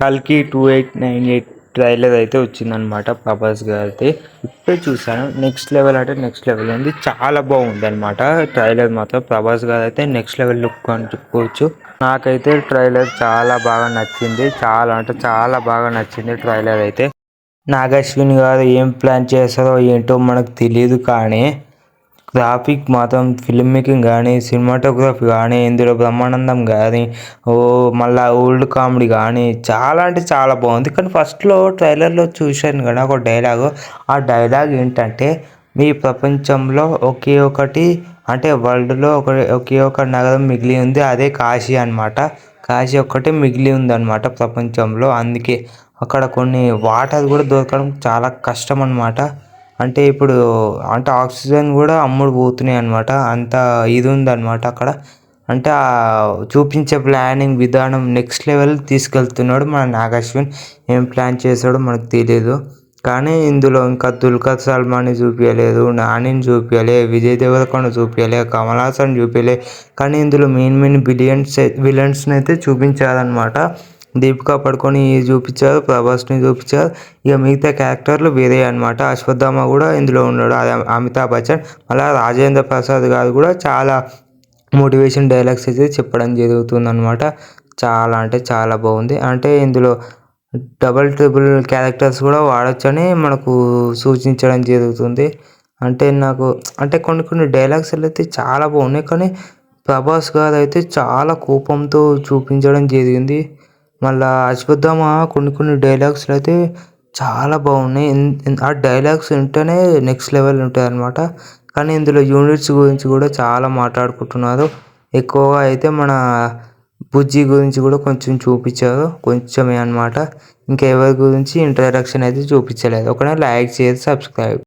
కల్కి 2898 ట్రైలర్ అయితే వచ్చిందనమాట ప్రభాస్ గారిది. ఇప్పుడే చూసాను. నెక్స్ట్ లెవెల్ అంటే నెక్స్ట్ లెవెల్ ఉంది. చాలా బాగుంది అనమాట ట్రైలర్ మాత్రం. ప్రభాస్ గారు అయితే నెక్స్ట్ లెవెల్ లుక్ అని చెప్పుకోవచ్చు. నాకైతే ట్రైలర్ చాలా బాగా నచ్చింది. చాలా అంటే చాలా బాగా నచ్చింది ట్రైలర్ అయితే. నాగశ్విన్ గారు ఏం ప్లాన్ చేస్తారో ఏంటో మనకు తెలియదు, కానీ గ్రాఫిక్ మాత్రం ఫిల్మ్ మేకింగ్ కానీ, సినిమాటోగ్రఫీ కానీ, ఇందులో బ్రహ్మానందం కానీ, మళ్ళీ ఓల్డ్ కామెడీ కానీ చాలా అంటే చాలా బాగుంది. కానీ ఫస్ట్లో ట్రైలర్లో చూశాను కదా ఒక డైలాగు. ఆ డైలాగ్ ఏంటంటే, మీ ప్రపంచంలో ఒకే ఒకటి అంటే వరల్డ్లో ఒకే ఒక నగరం మిగిలి ఉంది, అదే కాశీ అనమాట. కాశీ ఒక్కటే మిగిలి ఉందన్నమాట ప్రపంచంలో. అందుకే అక్కడ కొన్ని వాటర్ కూడా దొరకడం చాలా కష్టం అనమాట. అంటే ఇప్పుడు అంటే ఆక్సిజన్ కూడా అమ్ముడు పోతున్నాయి అనమాట. అంత ఇది ఉందన్నమాట అక్కడ. అంటే చూపించే ప్లానింగ్ విధానం నెక్స్ట్ లెవెల్ తీసుకెళ్తున్నాడు మన నాగశ్విన్. ఏం ప్లాన్ చేశాడో మనకు తెలియదు. కానీ ఇందులో ఇంకా దుల్కర్ సల్మాన్ని చూపించలేదు, నానిని చూపించలే, విజయ్ దేవరకొండ చూపించలే, కమల్ హాసన్ చూపించలే. కానీ ఇందులో మెయిన్ విలన్స్ని అయితే చూపించారనమాట. దీపికా పడుకొని చూపించారు, ప్రభాస్ని చూపించారు. ఇక మిగతా క్యారెక్టర్లు వేరే అనమాట. అశ్వత్థామ కూడా ఇందులో ఉన్నాడు, అది అమితాబ్ బచ్చన్. అలా రాజేంద్ర ప్రసాద్ గారు కూడా చాలా మోటివేషన్ డైలాగ్స్ అయితే చెప్పడం జరుగుతుందన్నమాట. చాలా అంటే చాలా బాగుంది. అంటే ఇందులో డబల్ ట్రిపుల్ క్యారెక్టర్స్ కూడా వాడచ్చని మనకు సూచించడం జరుగుతుంది. అంటే నాకు అంటే కొన్ని డైలాగ్స్ అయితే చాలా బాగున్నాయి, కానీ ప్రభాస్ గారు అయితే చాలా కోపంతో చూపించడం జరిగింది. మళ్ళా అశ్వత్థామ కొన్ని డైలాగ్స్లు అయితే చాలా బాగున్నాయి. ఆ డైలాగ్స్ వింటేనే నెక్స్ట్ లెవెల్ ఉంటాయి అనమాట. కానీ ఇందులో యూనిట్స్ గురించి కూడా చాలా మాట్లాడుకుంటున్నారు. ఎక్కువగా అయితే మన బుజ్జి గురించి కూడా కొంచెం చూపించారు, కొంచెమే అనమాట. ఇంకా ఎవరి గురించి ఇంట్రడక్షన్ అయితే చూపించలేదు. ఒకవేళ లైక్ చేసి సబ్స్క్రైబ్.